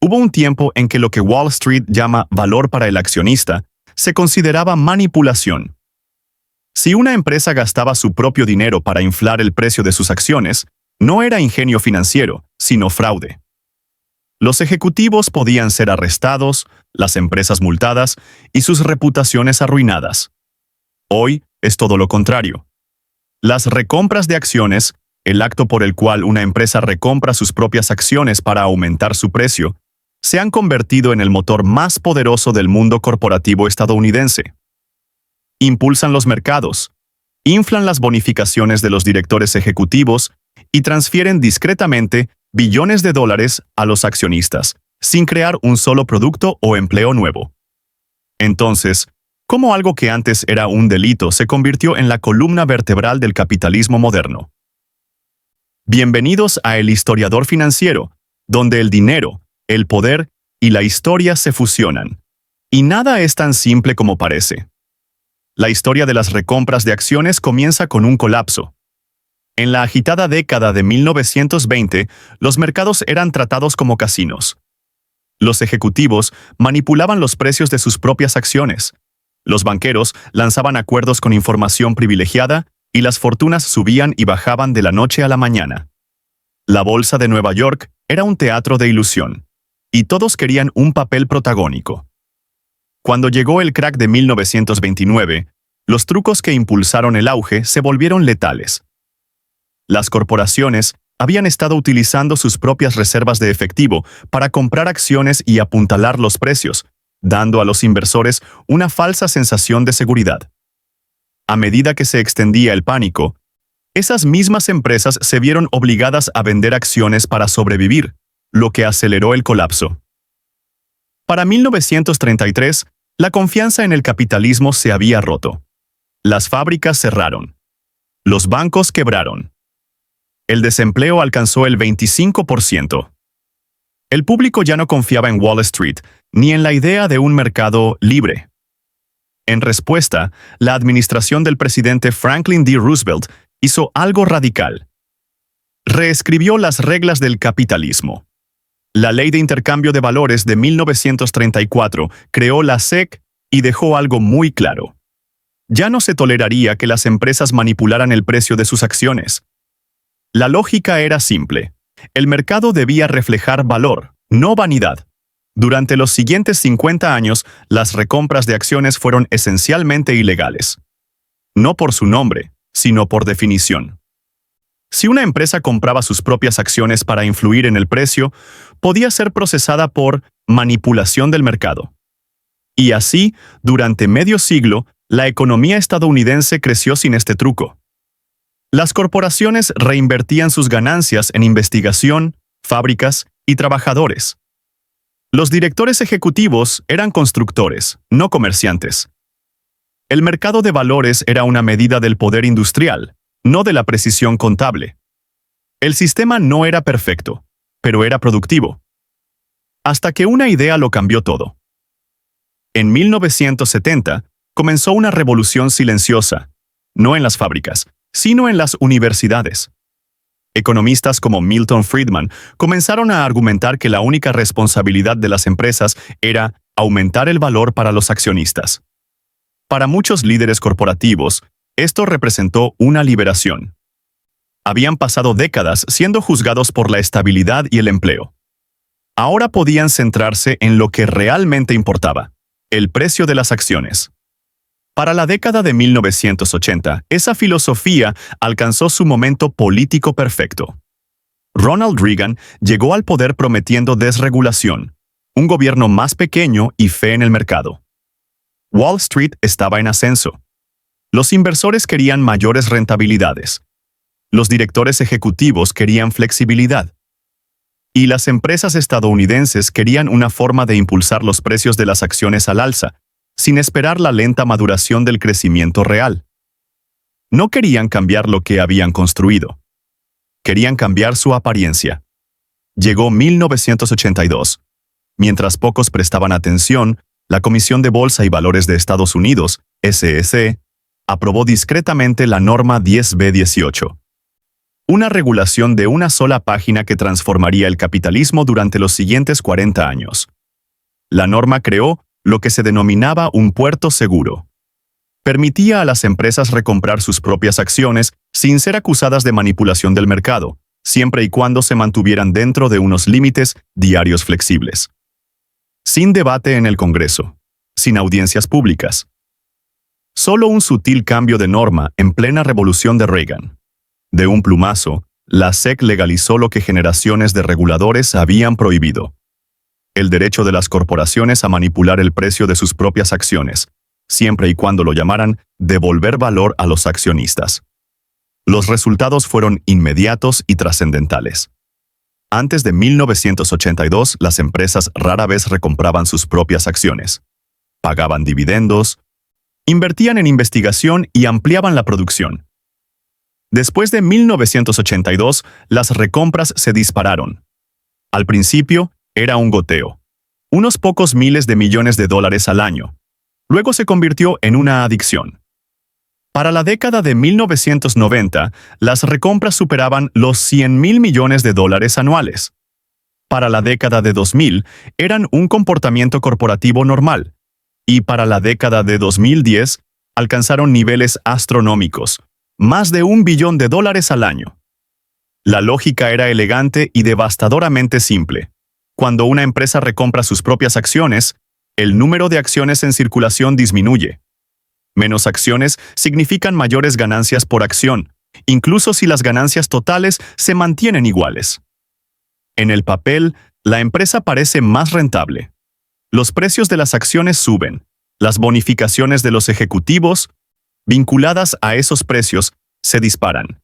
Hubo un tiempo en que lo que Wall Street llama valor para el accionista se consideraba manipulación. Si una empresa gastaba su propio dinero para inflar el precio de sus acciones, no era ingenio financiero, sino fraude. Los ejecutivos podían ser arrestados, las empresas multadas y sus reputaciones arruinadas. Hoy es todo lo contrario. Las recompras de acciones, el acto por el cual una empresa recompra sus propias acciones para aumentar su precio, se han convertido en el motor más poderoso del mundo corporativo estadounidense. Impulsan los mercados, inflan las bonificaciones de los directores ejecutivos y transfieren discretamente billones de dólares a los accionistas, sin crear un solo producto o empleo nuevo. Entonces, ¿cómo algo que antes era un delito se convirtió en la columna vertebral del capitalismo moderno? Bienvenidos a El Historiador Financiero, donde el dinero, el poder y la historia se fusionan. Y nada es tan simple como parece. La historia de las recompras de acciones comienza con un colapso. En la agitada década de 1920, los mercados eran tratados como casinos. Los ejecutivos manipulaban los precios de sus propias acciones. Los banqueros lanzaban acuerdos con información privilegiada y las fortunas subían y bajaban de la noche a la mañana. La bolsa de Nueva York era un teatro de ilusión, y todos querían un papel protagónico. Cuando llegó el crack de 1929, los trucos que impulsaron el auge se volvieron letales. Las corporaciones habían estado utilizando sus propias reservas de efectivo para comprar acciones y apuntalar los precios, dando a los inversores una falsa sensación de seguridad. A medida que se extendía el pánico, esas mismas empresas se vieron obligadas a vender acciones para sobrevivir, lo que aceleró el colapso. Para 1933, la confianza en el capitalismo se había roto. Las fábricas cerraron. Los bancos quebraron. El desempleo alcanzó el 25%. El público ya no confiaba en Wall Street, ni en la idea de un mercado libre. En respuesta, la administración del presidente Franklin D. Roosevelt hizo algo radical. Reescribió las reglas del capitalismo. La Ley de Intercambio de Valores de 1934 creó la SEC y dejó algo muy claro. Ya no se toleraría que las empresas manipularan el precio de sus acciones. La lógica era simple. El mercado debía reflejar valor, no vanidad. Durante los siguientes 50 años, las recompras de acciones fueron esencialmente ilegales. No por su nombre, sino por definición. Si una empresa compraba sus propias acciones para influir en el precio, podía ser procesada por manipulación del mercado. Y así, durante medio siglo, la economía estadounidense creció sin este truco. Las corporaciones reinvertían sus ganancias en investigación, fábricas y trabajadores. Los directores ejecutivos eran constructores, no comerciantes. El mercado de valores era una medida del poder industrial, no de la precisión contable. El sistema no era perfecto, pero era productivo. Hasta que una idea lo cambió todo. En 1970, comenzó una revolución silenciosa, no en las fábricas, sino en las universidades. Economistas como Milton Friedman comenzaron a argumentar que la única responsabilidad de las empresas era aumentar el valor para los accionistas. Para muchos líderes corporativos, esto representó una liberación. Habían pasado décadas siendo juzgados por la estabilidad y el empleo. Ahora podían centrarse en lo que realmente importaba, el precio de las acciones. Para la década de 1980, esa filosofía alcanzó su momento político perfecto. Ronald Reagan llegó al poder prometiendo desregulación, un gobierno más pequeño y fe en el mercado. Wall Street estaba en ascenso. Los inversores querían mayores rentabilidades. Los directores ejecutivos querían flexibilidad. Y las empresas estadounidenses querían una forma de impulsar los precios de las acciones al alza, sin esperar la lenta maduración del crecimiento real. No querían cambiar lo que habían construido. Querían cambiar su apariencia. Llegó 1982. Mientras pocos prestaban atención, la Comisión de Bolsa y Valores de Estados Unidos, SEC, aprobó discretamente la norma 10b-18. Una regulación de una sola página que transformaría el capitalismo durante los siguientes 40 años. La norma creó lo que se denominaba un puerto seguro. Permitía a las empresas recomprar sus propias acciones sin ser acusadas de manipulación del mercado, siempre y cuando se mantuvieran dentro de unos límites diarios flexibles. Sin debate en el Congreso, sin audiencias públicas. Solo un sutil cambio de norma en plena revolución de Reagan. De un plumazo, la SEC legalizó lo que generaciones de reguladores habían prohibido: el derecho de las corporaciones a manipular el precio de sus propias acciones, siempre y cuando lo llamaran devolver valor a los accionistas. Los resultados fueron inmediatos y trascendentales. Antes de 1982, las empresas rara vez recompraban sus propias acciones. Pagaban dividendos, invertían en investigación y ampliaban la producción. Después de 1982, las recompras se dispararon. Al principio, era un goteo, unos pocos miles de millones de dólares al año. Luego se convirtió en una adicción. Para la década de 1990, las recompras superaban los 100.000 millones de dólares anuales. Para la década de 2000, eran un comportamiento corporativo normal. Y para la década de 2010, alcanzaron niveles astronómicos, más de $1 billón al año. La lógica era elegante y devastadoramente simple. Cuando una empresa recompra sus propias acciones, el número de acciones en circulación disminuye. Menos acciones significan mayores ganancias por acción, incluso si las ganancias totales se mantienen iguales. En el papel, la empresa parece más rentable. Los precios de las acciones suben. Las bonificaciones de los ejecutivos, vinculadas a esos precios, se disparan.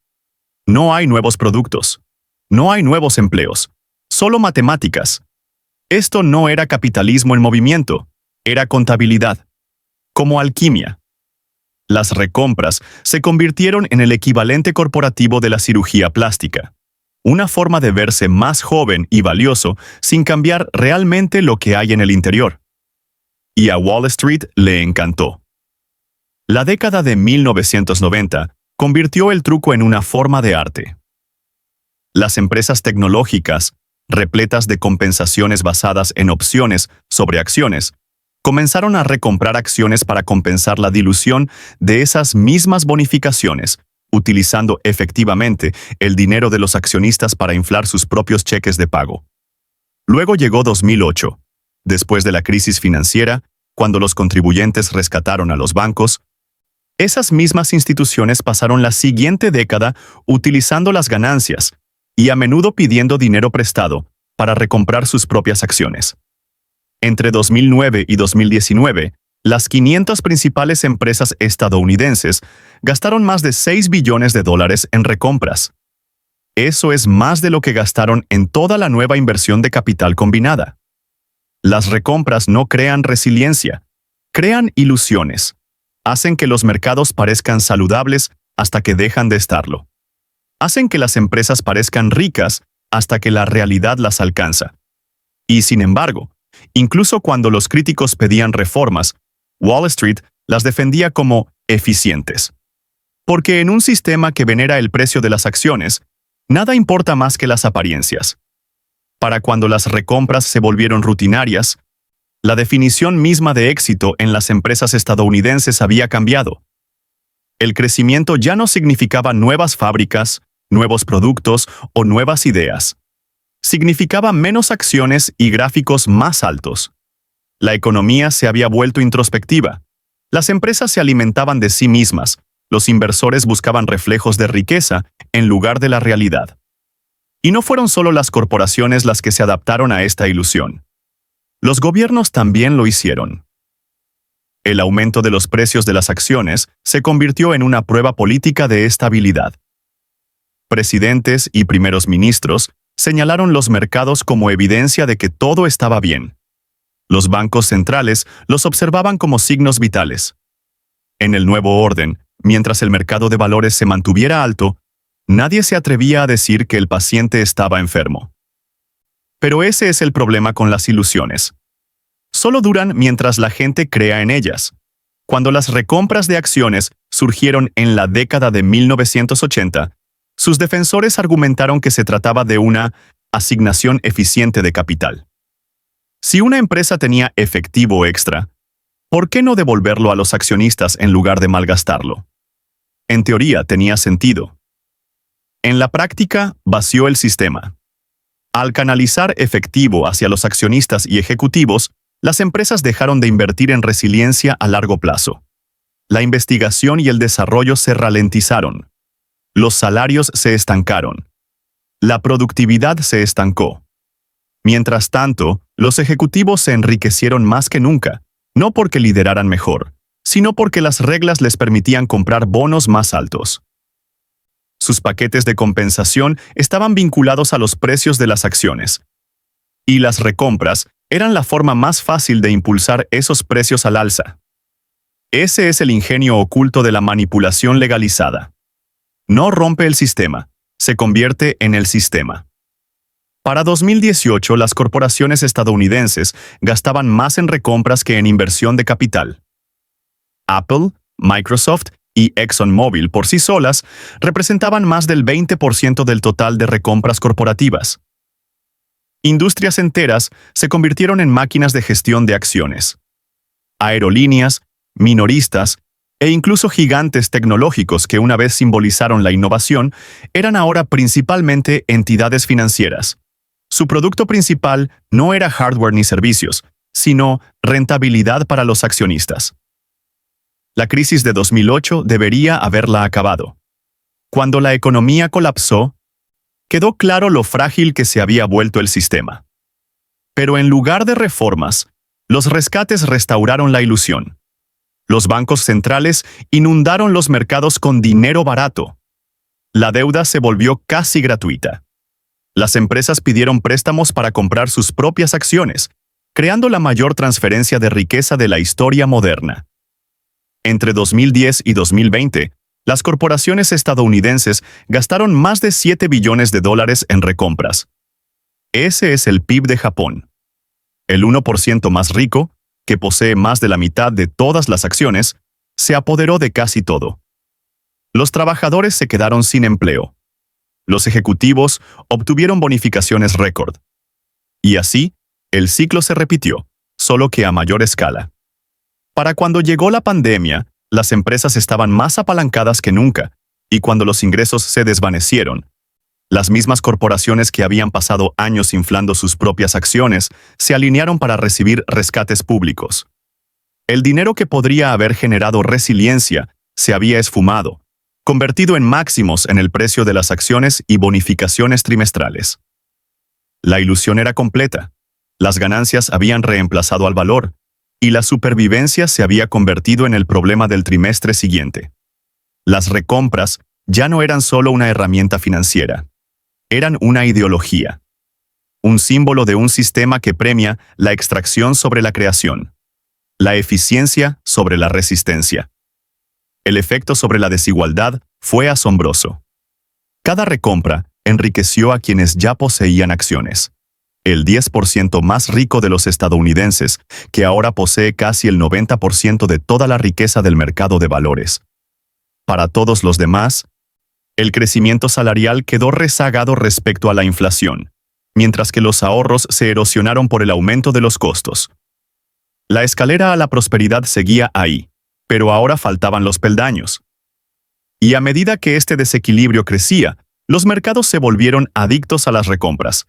No hay nuevos productos. No hay nuevos empleos. Solo matemáticas. Esto no era capitalismo en movimiento, era contabilidad. Como alquimia. Las recompras se convirtieron en el equivalente corporativo de la cirugía plástica. Una forma de verse más joven y valioso sin cambiar realmente lo que hay en el interior. Y a Wall Street le encantó. La década de 1990 convirtió el truco en una forma de arte. Las empresas tecnológicas, repletas de compensaciones basadas en opciones sobre acciones, comenzaron a recomprar acciones para compensar la dilución de esas mismas bonificaciones, utilizando efectivamente el dinero de los accionistas para inflar sus propios cheques de pago. Luego llegó 2008, después de la crisis financiera, cuando los contribuyentes rescataron a los bancos. Esas mismas instituciones pasaron la siguiente década utilizando las ganancias y a menudo pidiendo dinero prestado para recomprar sus propias acciones. Entre 2009 y 2019, las 500 principales empresas estadounidenses gastaron más de $6 billones en recompras. Eso es más de lo que gastaron en toda la nueva inversión de capital combinada. Las recompras no crean resiliencia, crean ilusiones. Hacen que los mercados parezcan saludables hasta que dejan de estarlo. Hacen que las empresas parezcan ricas hasta que la realidad las alcanza. Y sin embargo, incluso cuando los críticos pedían reformas, Wall Street las defendía como eficientes. Porque en un sistema que venera el precio de las acciones, nada importa más que las apariencias. Para cuando las recompras se volvieron rutinarias, la definición misma de éxito en las empresas estadounidenses había cambiado. El crecimiento ya no significaba nuevas fábricas, nuevos productos o nuevas ideas. Significaba menos acciones y gráficos más altos. La economía se había vuelto introspectiva. Las empresas se alimentaban de sí mismas. Los inversores buscaban reflejos de riqueza en lugar de la realidad. Y no fueron solo las corporaciones las que se adaptaron a esta ilusión. Los gobiernos también lo hicieron. El aumento de los precios de las acciones se convirtió en una prueba política de estabilidad. Presidentes y primeros ministros señalaron los mercados como evidencia de que todo estaba bien. Los bancos centrales los observaban como signos vitales. En el nuevo orden, mientras el mercado de valores se mantuviera alto, nadie se atrevía a decir que el paciente estaba enfermo. Pero ese es el problema con las ilusiones. Solo duran mientras la gente crea en ellas. Cuando las recompras de acciones surgieron en la década de 1980, Sus defensores argumentaron que se trataba de una asignación eficiente de capital. Si una empresa tenía efectivo extra, ¿por qué no devolverlo a los accionistas en lugar de malgastarlo? En teoría tenía sentido. En la práctica, vació el sistema. Al canalizar efectivo hacia los accionistas y ejecutivos, las empresas dejaron de invertir en resiliencia a largo plazo. La investigación y el desarrollo se ralentizaron. Los salarios se estancaron. La productividad se estancó. Mientras tanto, los ejecutivos se enriquecieron más que nunca, no porque lideraran mejor, sino porque las reglas les permitían comprar bonos más altos. Sus paquetes de compensación estaban vinculados a los precios de las acciones, y las recompras eran la forma más fácil de impulsar esos precios al alza. Ese es el ingenio oculto de la manipulación legalizada. No rompe el sistema, se convierte en el sistema. Para 2018, las corporaciones estadounidenses gastaban más en recompras que en inversión de capital. Apple, Microsoft y ExxonMobil por sí solas representaban más del 20% del total de recompras corporativas. Industrias enteras se convirtieron en máquinas de gestión de acciones. Aerolíneas, minoristas e incluso gigantes tecnológicos que una vez simbolizaron la innovación eran ahora principalmente entidades financieras. Su producto principal no era hardware ni servicios, sino rentabilidad para los accionistas. La crisis de 2008 debería haberla acabado. Cuando la economía colapsó, quedó claro lo frágil que se había vuelto el sistema. Pero en lugar de reformas, los rescates restauraron la ilusión. Los bancos centrales inundaron los mercados con dinero barato. La deuda se volvió casi gratuita. Las empresas pidieron préstamos para comprar sus propias acciones, creando la mayor transferencia de riqueza de la historia moderna. Entre 2010 y 2020, las corporaciones estadounidenses gastaron más de $7 billones en recompras. Ese es el PIB de Japón. El 1% más rico, que posee más de la mitad de todas las acciones, se apoderó de casi todo. Los trabajadores se quedaron sin empleo. Los ejecutivos obtuvieron bonificaciones récord. Y así, el ciclo se repitió, solo que a mayor escala. Para cuando llegó la pandemia, las empresas estaban más apalancadas que nunca, y cuando los ingresos se desvanecieron, las mismas corporaciones que habían pasado años inflando sus propias acciones se alinearon para recibir rescates públicos. El dinero que podría haber generado resiliencia se había esfumado, convertido en máximos en el precio de las acciones y bonificaciones trimestrales. La ilusión era completa. Las ganancias habían reemplazado al valor, y la supervivencia se había convertido en el problema del trimestre siguiente. Las recompras ya no eran solo una herramienta financiera. Eran una ideología. Un símbolo de un sistema que premia la extracción sobre la creación. La eficiencia sobre la resistencia. El efecto sobre la desigualdad fue asombroso. Cada recompra enriqueció a quienes ya poseían acciones. El 10% más rico de los estadounidenses, que ahora posee casi el 90% de toda la riqueza del mercado de valores. Para todos los demás, el crecimiento salarial quedó rezagado respecto a la inflación, mientras que los ahorros se erosionaron por el aumento de los costos. La escalera a la prosperidad seguía ahí, pero ahora faltaban los peldaños. Y a medida que este desequilibrio crecía, los mercados se volvieron adictos a las recompras.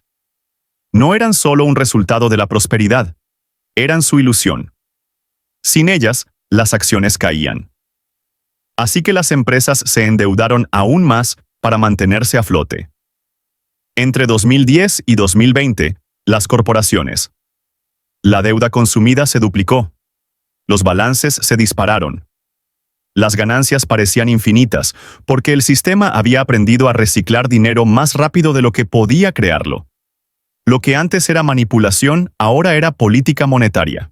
No eran solo un resultado de la prosperidad, eran su ilusión. Sin ellas, las acciones caían. Así que las empresas se endeudaron aún más para mantenerse a flote. Entre 2010 y 2020, las corporaciones. La deuda consumida se duplicó. Los balances se dispararon. Las ganancias parecían infinitas, porque el sistema había aprendido a reciclar dinero más rápido de lo que podía crearlo. Lo que antes era manipulación, ahora era política monetaria.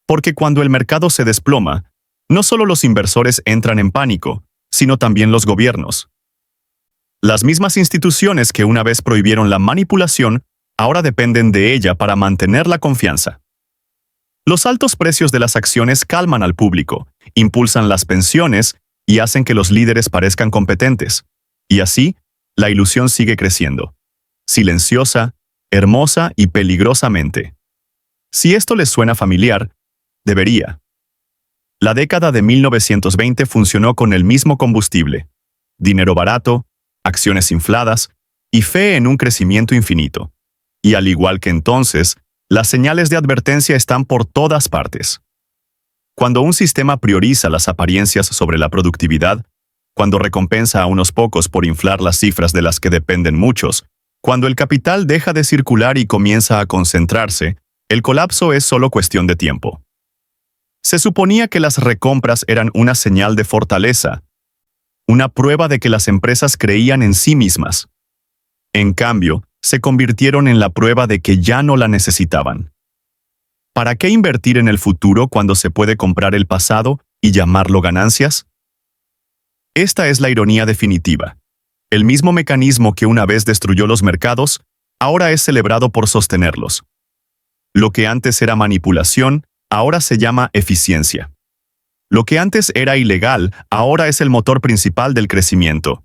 Porque cuando el mercado se desploma, no solo los inversores entran en pánico, sino también los gobiernos. Las mismas instituciones que una vez prohibieron la manipulación, ahora dependen de ella para mantener la confianza. Los altos precios de las acciones calman al público, impulsan las pensiones y hacen que los líderes parezcan competentes. Y así, La ilusión sigue creciendo. Silenciosa, hermosa y peligrosamente. Si esto les suena familiar, debería. La década de 1920 funcionó con el mismo combustible. Dinero barato, acciones infladas y fe en un crecimiento infinito. Y al igual que entonces, las señales de advertencia están por todas partes. Cuando un sistema prioriza las apariencias sobre la productividad, cuando recompensa a unos pocos por inflar las cifras de las que dependen muchos, cuando el capital deja de circular y comienza a concentrarse, el colapso es solo cuestión de tiempo. Se suponía que las recompras eran una señal de fortaleza, una prueba de que las empresas creían en sí mismas. En cambio, se convirtieron en la prueba de que ya no la necesitaban. ¿Para qué invertir en el futuro cuando se puede comprar el pasado y llamarlo ganancias? Esta es la ironía definitiva. El mismo mecanismo que una vez destruyó los mercados, ahora es celebrado por sostenerlos. Lo que antes era manipulación, ahora se llama eficiencia. Lo que antes era ilegal, ahora es el motor principal del crecimiento.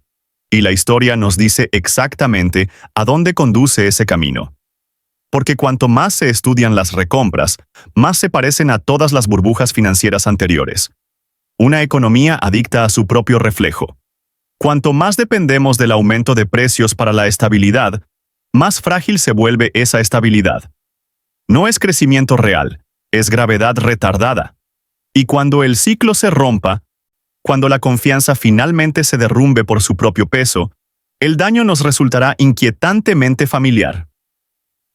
Y la historia nos dice exactamente a dónde conduce ese camino. Porque cuanto más se estudian las recompras, más se parecen a todas las burbujas financieras anteriores. Una economía adicta a su propio reflejo. Cuanto más dependemos del aumento de precios para la estabilidad, más frágil se vuelve esa estabilidad. No es crecimiento real, es gravedad retardada. Y cuando el ciclo se rompa, cuando la confianza finalmente se derrumbe por su propio peso, el daño nos resultará inquietantemente familiar.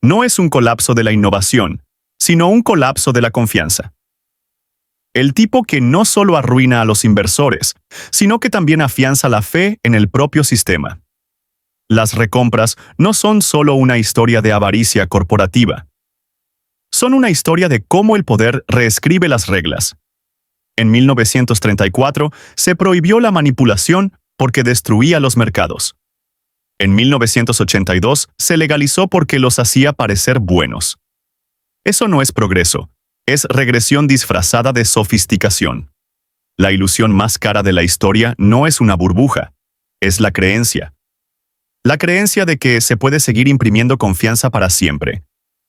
No es un colapso de la innovación, sino un colapso de la confianza. El tipo que no solo arruina a los inversores, sino que también afianza la fe en el propio sistema. Las recompras no son solo una historia de avaricia corporativa. Son una historia de cómo el poder reescribe las reglas. En 1934 se prohibió la manipulación porque destruía los mercados. En 1982 se legalizó porque los hacía parecer buenos. Eso no es progreso, es regresión disfrazada de sofisticación. La ilusión más cara de la historia no es una burbuja, es la creencia. La creencia de que se puede seguir imprimiendo confianza para siempre,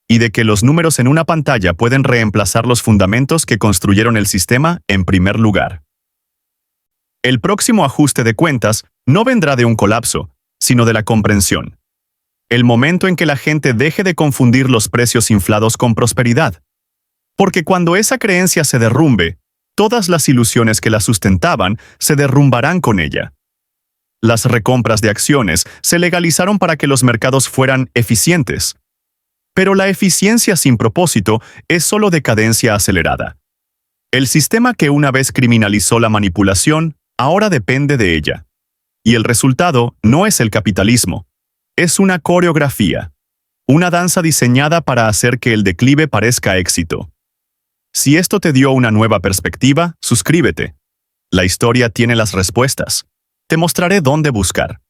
y de que los números en una pantalla pueden reemplazar los fundamentos que construyeron el sistema en primer lugar. El próximo ajuste de cuentas no vendrá de un colapso, sino de la comprensión. El momento en que la gente deje de confundir los precios inflados con prosperidad. Porque cuando esa creencia se derrumbe, todas las ilusiones que la sustentaban se derrumbarán con ella. Las recompras de acciones se legalizaron para que los mercados fueran eficientes. Pero la eficiencia sin propósito es solo decadencia acelerada. El sistema que una vez criminalizó la manipulación, ahora depende de ella. Y el resultado no es el capitalismo. Es una coreografía. Una danza diseñada para hacer que el declive parezca éxito. Si esto te dio una nueva perspectiva, suscríbete. La historia tiene las respuestas. Te mostraré dónde buscar.